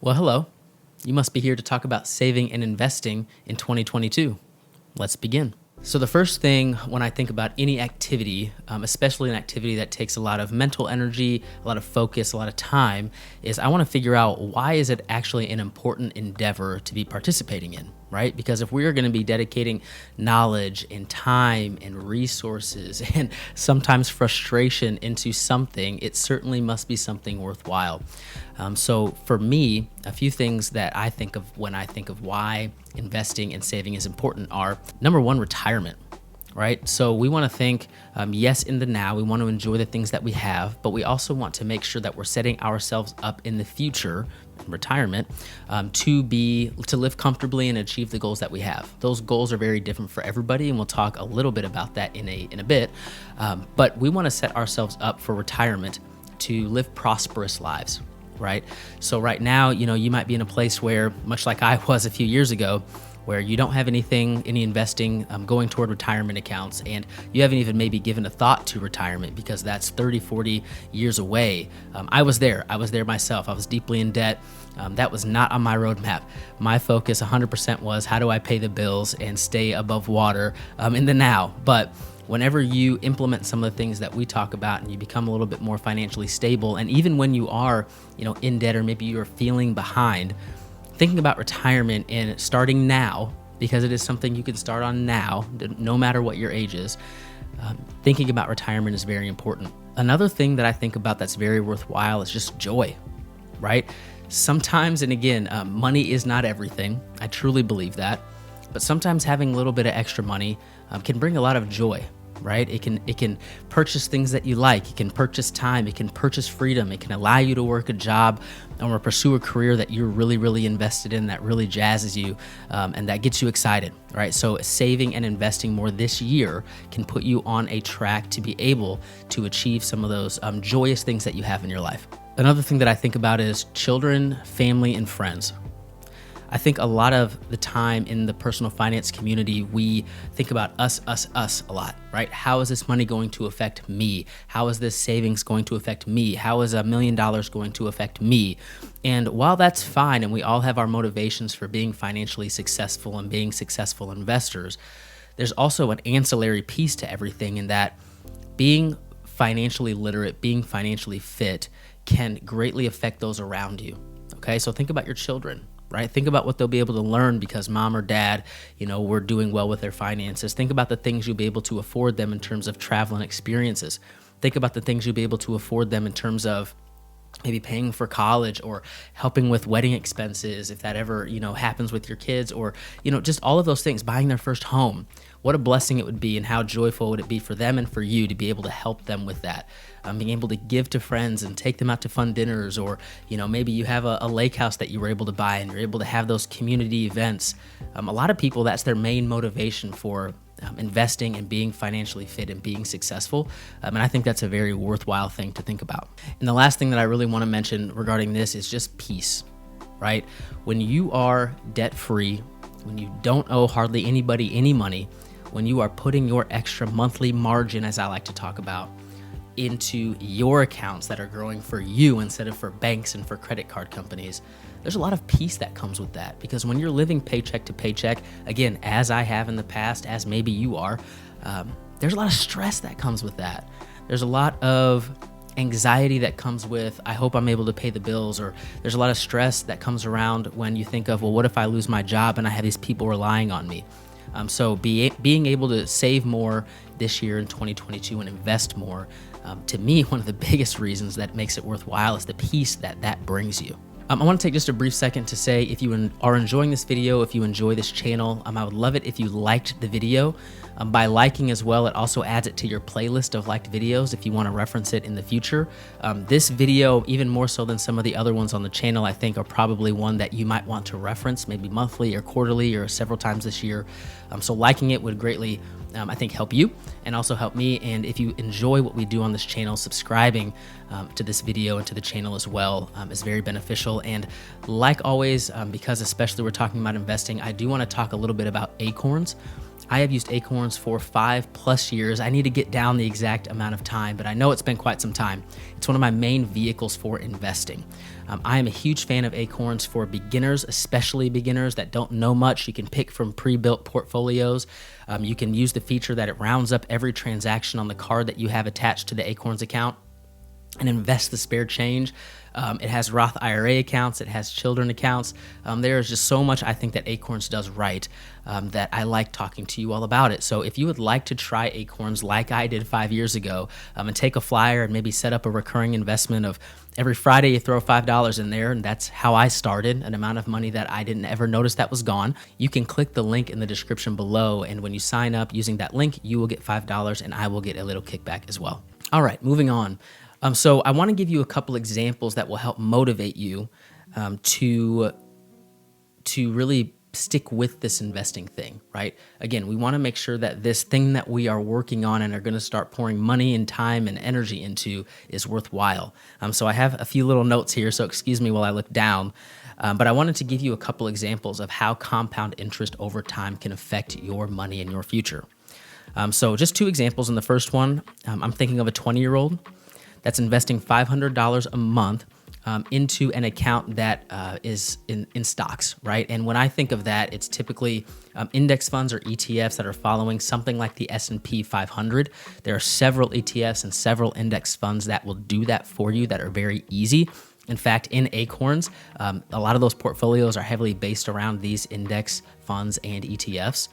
Well, hello. You must be here to talk about saving and investing in 2022. Let's begin. So the first thing when I think about any activity, especially an activity that takes a lot of mental energy, a lot of focus, a lot of time, is I want to figure out why is it actually an important endeavor to be participating in, right? Because if we are going to be dedicating knowledge and time and resources and sometimes frustration into something, it certainly must be something worthwhile. So for me, a few things that I think of when I think of why investing and saving is important are, number one, retirement, right? So we want to think, yes, in the now, we want to enjoy the things that we have, but we also want to make sure that we're setting ourselves up in the future, retirement, to live comfortably and achieve the goals that we have. Those goals are very different for everybody, and we'll talk a little bit about that in a bit. But we want to set ourselves up for retirement to live prosperous lives. Right? So right now, you might be in a place where, much like I was a few years ago, where you don't have any investing going toward retirement accounts, and you haven't even maybe given a thought to retirement because that's 30, 40 years away. I was there myself. I was deeply in debt. That was not on my roadmap. My focus 100% was how do I pay the bills and stay above water in the now. But whenever you implement some of the things that we talk about and you become a little bit more financially stable, and even when you are, in debt or maybe you're feeling behind, thinking about retirement and starting now, because it is something you can start on now, no matter what your age is, thinking about retirement is very important. Another thing that I think about that's very worthwhile is just joy, right? Sometimes, and again, money is not everything. I truly believe that. But sometimes having a little bit of extra money can bring a lot of joy, right? It can purchase things that you like. It can purchase time. It can purchase freedom. It can allow you to work a job or pursue a career that you're really, really invested in, that really jazzes you, and that gets you excited, right? So saving and investing more this year can put you on a track to be able to achieve some of those joyous things that you have in your life. Another thing that I think about is children, family, and friends. I think a lot of the time in the personal finance community, we think about us a lot, right? How is this money going to affect me? How is this savings going to affect me? How is $1 million going to affect me? And while that's fine, and we all have our motivations for being financially successful and being successful investors, there's also an ancillary piece to everything in that being financially literate, being financially fit can greatly affect those around you, okay? So think about your children. Right? Think about what they'll be able to learn because mom or dad, were doing well with their finances. Think about the things you'll be able to afford them in terms of travel and experiences. Think about the things you'll be able to afford them in terms of maybe paying for college or helping with wedding expenses if that ever, happens with your kids, or, just all of those things, buying their first home. What a blessing it would be, and how joyful would it be for them and for you to be able to help them with that. Being able to give to friends and take them out to fun dinners, or, maybe you have a lake house that you were able to buy and you're able to have those community events. A lot of people, that's their main motivation for investing and being financially fit and being successful. And I think that's a very worthwhile thing to think about. And the last thing that I really want to mention regarding this is just peace, right? When you are debt-free, when you don't owe hardly anybody any money, when you are putting your extra monthly margin, as I like to talk about, into your accounts that are growing for you instead of for banks and for credit card companies, there's a lot of peace that comes with that. Because when you're living paycheck to paycheck, again, as I have in the past, as maybe you are, there's a lot of stress that comes with that. There's a lot of anxiety that comes with, I hope I'm able to pay the bills, or there's a lot of stress that comes around when you think of, well, what if I lose my job and I have these people relying on me? So being able to save more this year in 2022 and invest more, to me, one of the biggest reasons that makes it worthwhile is the peace that brings you. I want to take just a brief second to say, if you are enjoying this video, if you enjoy this channel, I would love it if you liked the video. By liking as well, it also adds it to your playlist of liked videos if you want to reference it in the future. This video, even more so than some of the other ones on the channel, I think are probably one that you might want to reference maybe monthly or quarterly or several times this year. So liking it would greatly, I think, help you and also help me. And if you enjoy what we do on this channel, subscribing to this video and to the channel as well is very beneficial. And like always, because especially we're talking about investing, I do want to talk a little bit about acorns. I have used Acorns for 5+ years. I need to get down the exact amount of time, but I know it's been quite some time. It's one of my main vehicles for investing. I am a huge fan of Acorns for beginners, especially beginners that don't know much. You can pick from pre-built portfolios. You can use the feature that it rounds up every transaction on the card that you have attached to the Acorns account and invest the spare change. It has Roth IRA accounts. It has children accounts. There is just so much I think that Acorns does right that I like talking to you all about it. So if you would like to try Acorns like I did 5 years ago and take a flyer and maybe set up a recurring investment of every Friday you throw $5 in there, and that's how I started, an amount of money that I didn't ever notice that was gone. You can click the link in the description below, and when you sign up using that link, you will get $5 and I will get a little kickback as well. All right, moving on. So I want to give you a couple examples that will help motivate you to really stick with this investing thing, right? Again, we want to make sure that this thing that we are working on and are going to start pouring money and time and energy into is worthwhile. So I have a few little notes here, so excuse me while I look down. But I wanted to give you a couple examples of how compound interest over time can affect your money and your future. So just 2 examples. In the first one, I'm thinking of a 20-year-old that's investing $500 a month into an account that is in stocks, right? And when I think of that, it's typically index funds or ETFs that are following something like the S&P 500. There are several ETFs and several index funds that will do that for you that are very easy. In fact, in Acorns, a lot of those portfolios are heavily based around these index funds and ETFs.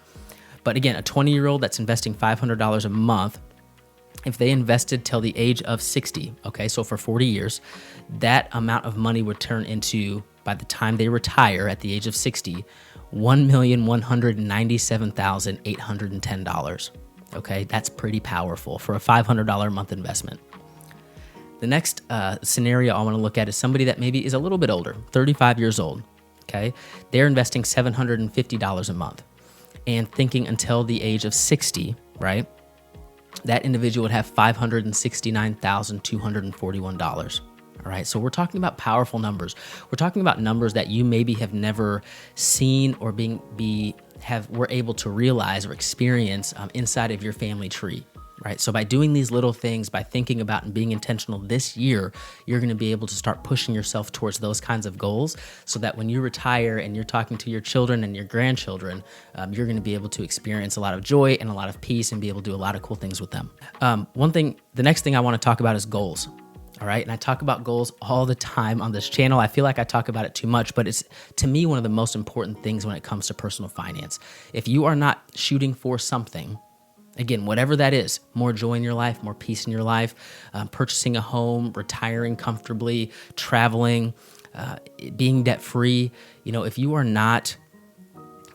But again, a 20-year-old that's investing $500 a month, if they invested till the age of 60, okay, so for 40 years, that amount of money would turn into, by the time they retire at the age of 60, $1,197,810. Okay, that's pretty powerful for a $500 a month investment. The next scenario I want to look at is somebody that maybe is a little bit older, 35 years old, okay? They're investing $750 a month and thinking until the age of 60, right? That individual would have $569,241. All right, so we're talking about powerful numbers. We're talking about numbers that you maybe have never seen or were able to realize or experience inside of your family tree. Right. So by doing these little things, by thinking about and being intentional this year, you're going to be able to start pushing yourself towards those kinds of goals so that when you retire and you're talking to your children and your grandchildren, you're going to be able to experience a lot of joy and a lot of peace and be able to do a lot of cool things with them. The next thing I want to talk about is goals. All right. And I talk about goals all the time on this channel. I feel like I talk about it too much, but it's, to me, one of the most important things when it comes to personal finance. If you are not shooting for something, again, whatever that is, more joy in your life, more peace in your life, purchasing a home, retiring comfortably, traveling, being debt-free. If you are not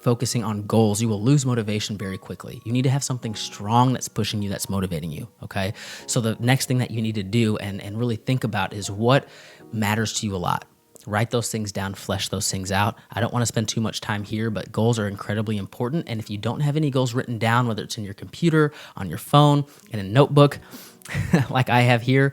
focusing on goals, you will lose motivation very quickly. You need to have something strong that's pushing you, that's motivating you, okay? So the next thing that you need to do and really think about is what matters to you a lot. Write those things down, flesh those things out. I don't want to spend too much time here, but goals are incredibly important. And if you don't have any goals written down, whether it's in your computer, on your phone, in a notebook, like I have here,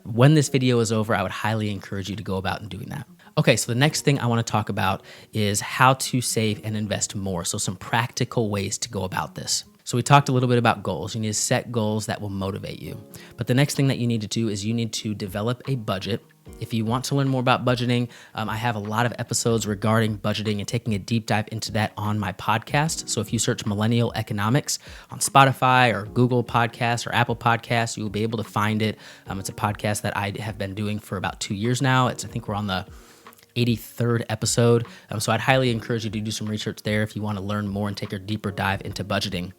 when this video is over, I would highly encourage you to go about and doing that. Okay, so the next thing I want to talk about is how to save and invest more. So some practical ways to go about this. So we talked a little bit about goals. You need to set goals that will motivate you. But the next thing that you need to do is you need to develop a budget. If you want to learn more about budgeting, I have a lot of episodes regarding budgeting and taking a deep dive into that on my podcast. So if you search Millennial Economics on Spotify or Google Podcasts or Apple Podcasts, you will be able to find it. It's a podcast that I have been doing for about 2 years now. I think we're on the 83rd episode. So I'd highly encourage you to do some research there if you want to learn more and take a deeper dive into budgeting.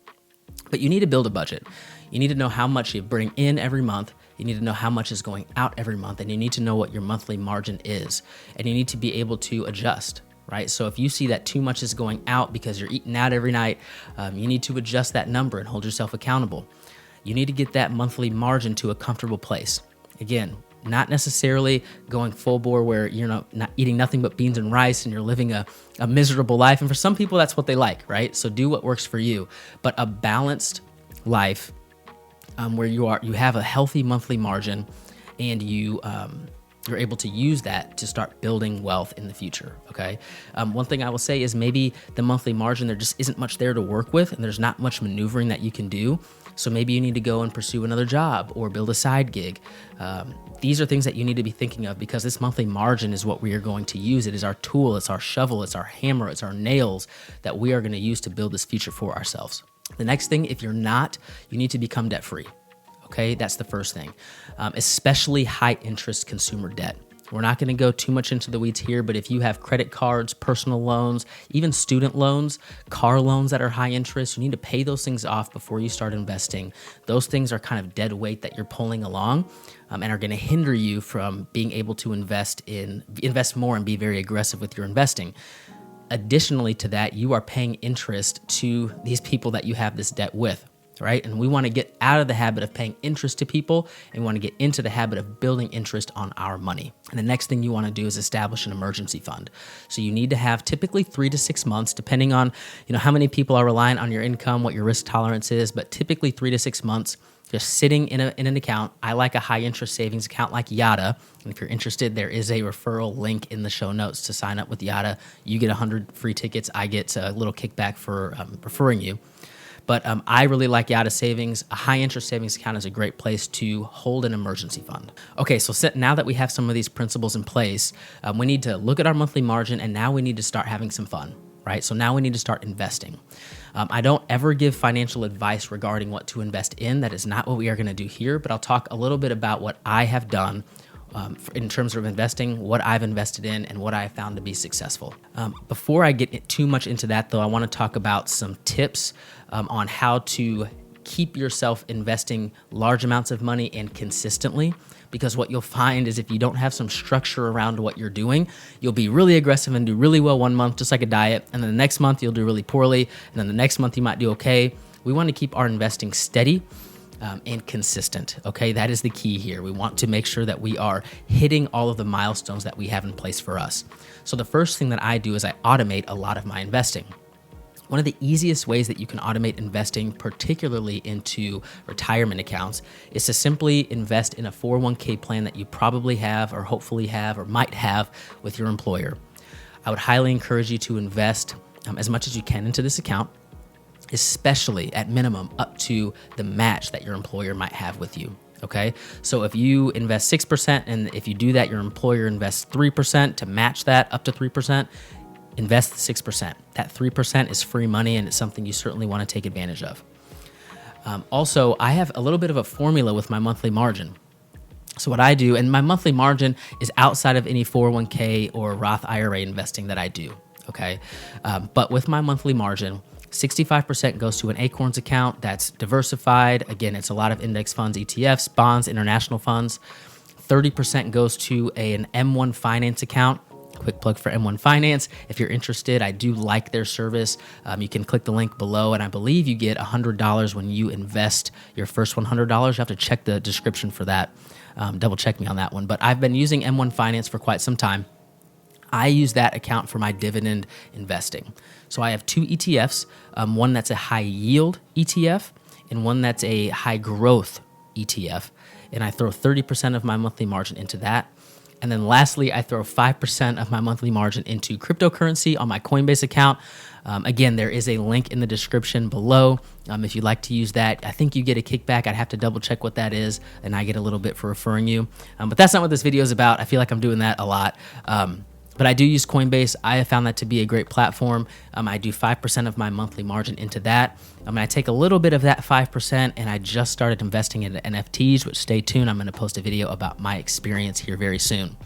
But you need to build a budget. You need to know how much you bring in every month. You need to know how much is going out every month, and you need to know what your monthly margin is. And you need to be able to adjust, right? So if you see that too much is going out because you're eating out every night, you need to adjust that number and hold yourself accountable. You need to get that monthly margin to a comfortable place. Again, not necessarily going full bore where you're not eating nothing but beans and rice and you're living a miserable life. And for some people, that's what they like, right? So do what works for you. But a balanced life where you have a healthy monthly margin and you you're able to use that to start building wealth in the future, okay? One thing I will say is maybe the monthly margin, there just isn't much there to work with, and there's not much maneuvering that you can do. So maybe you need to go and pursue another job or build a side gig. These are things that you need to be thinking of, because this monthly margin is what we are going to use. It is our tool, it's our shovel, it's our hammer, it's our nails that we are going to use to build this future for ourselves. The next thing, if you're not, you need to become debt-free. Okay, that's the first thing, especially high interest consumer debt. We're not going to go too much into the weeds here, but if you have credit cards, personal loans, even student loans, car loans that are high interest, you need to pay those things off before you start investing. Those things are kind of dead weight that you're pulling along and are going to hinder you from being able to invest more and be very aggressive with your investing. Additionally to that, you are paying interest to these people that you have this debt with. Right? And we want to get out of the habit of paying interest to people, and we want to get into the habit of building interest on our money. And the next thing you want to do is establish an emergency fund. So you need to have typically 3 to 6 months, depending on, how many people are reliant on your income, what your risk tolerance is, but typically 3 to 6 months just sitting in an account. I like a high interest savings account like Yada. And if you're interested, there is a referral link in the show notes to sign up with Yada. You get 100 free tickets. I get a little kickback for referring you. But I really like Yada Savings. A high interest savings account is a great place to hold an emergency fund. Okay, so now that we have some of these principles in place, we need to look at our monthly margin, and now we need to start having some fun, right? So now we need to start investing. I don't ever give financial advice regarding what to invest in. That is not what we are gonna do here, but I'll talk a little bit about what I have done in terms of investing, what I've invested in, and what I have found to be successful. Before I get too much into that, though, I want to talk about some tips on how to keep yourself investing large amounts of money and consistently. Because what you'll find is if you don't have some structure around what you're doing, you'll be really aggressive and do really well one month, just like a diet, and then the next month you'll do really poorly, and then the next month you might do okay. We want to keep our investing steady and consistent, okay? That is the key here. We want to make sure that we are hitting all of the milestones that we have in place for us. So the first thing that I do is I automate a lot of my investing. One of the easiest ways that you can automate investing, particularly into retirement accounts, is to simply invest in a 401k plan that you probably have or hopefully have or might have with your employer. I would highly encourage you to invest as much as you can into this account, especially at minimum up to the match that your employer might have with you. Okay, so if you invest 6%, and if you do that, your employer invests 3% to match that up to 3%, invest the 6%. That 3% is free money, and it's something you certainly want to take advantage of. Also, I have a little bit of a formula with my monthly margin. So what I do, and my monthly margin is outside of any 401k or Roth IRA investing that I do. Okay, but with my monthly margin, 65% goes to an Acorns account that's diversified. Again, it's a lot of index funds, ETFs, bonds, international funds. 30% goes to an M1 Finance account. Quick plug for M1 Finance. If you're interested, I do like their service. You can click the link below, and I believe you get $100 when you invest your first $100. You have to check the description for that. Double check me on that one. But I've been using M1 Finance for quite some time. I use that account for my dividend investing. So I have 2 ETFs, one that's a high yield ETF and one that's a high growth ETF. And I throw 30% of my monthly margin into that. And then lastly, I throw 5% of my monthly margin into cryptocurrency on my Coinbase account. Again, there is a link in the description below. If you'd like to use that, I think you get a kickback. I'd have to double check what that is, and I get a little bit for referring you. But that's not what this video is about. I feel like I'm doing that a lot. But I do use Coinbase. I have found that to be a great platform. I do 5% of my monthly margin into that. I take a little bit of that 5%, and I just started investing into NFTs, which stay tuned. I'm going to post a video about my experience here very soon.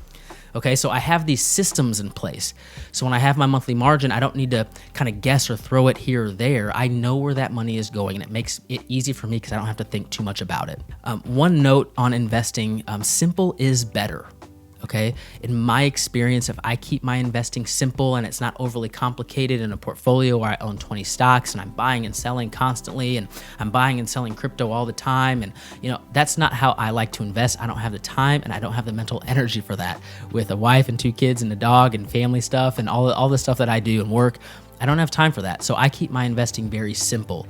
Okay, so I have these systems in place. So when I have my monthly margin, I don't need to kind of guess or throw it here or there. I know where that money is going, and it makes it easy for me because I don't have to think too much about it. One note on investing, simple is better. Okay, in my experience, if I keep my investing simple and it's not overly complicated in a portfolio where I own 20 stocks and I'm buying and selling constantly and I'm buying and selling crypto all the time, and that's not how I like to invest. I don't have the time and I don't have the mental energy for that. With a wife and 2 kids and a dog and family stuff and all the stuff that I do and work, I don't have time for that. So I keep my investing very simple.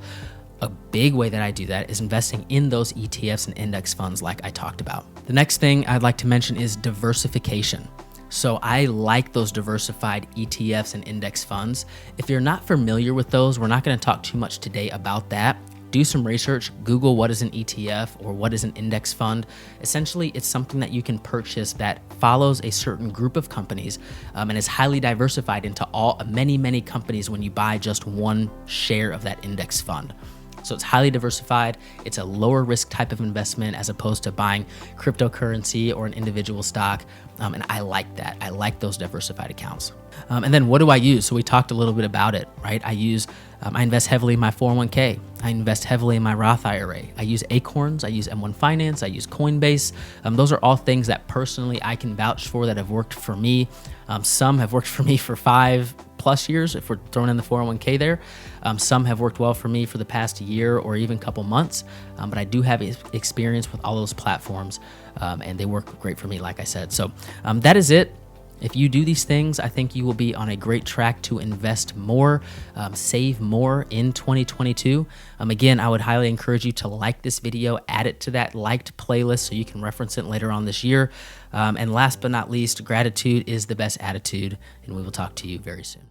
A big way that I do that is investing in those ETFs and index funds like I talked about. The next thing I'd like to mention is diversification. So I like those diversified ETFs and index funds. If you're not familiar with those, we're not going to talk too much today about that. Do some research, Google what is an ETF or what is an index fund. Essentially, it's something that you can purchase that follows a certain group of companies and is highly diversified into many companies when you buy just one share of that index fund. So it's highly diversified. It's a lower risk type of investment as opposed to buying cryptocurrency or an individual stock. And I like that. I like those diversified accounts. And then what do I use? So we talked a little bit about it, right? I invest heavily in my 401k. I invest heavily in my Roth IRA. I use Acorns. I use M1 Finance. I use Coinbase. Those are all things that personally I can vouch for that have worked for me. Some have worked for me for 5+ years, if we're throwing in the 401k there. Some have worked well for me for the past year or even couple months. But I do have experience with all those platforms, and they work great for me, like I said. So that is it. If you do these things, I think you will be on a great track to invest more, save more in 2022. Again, I would highly encourage you to like this video, add it to that liked playlist so you can reference it later on this year. And last but not least, gratitude is the best attitude, and we will talk to you very soon.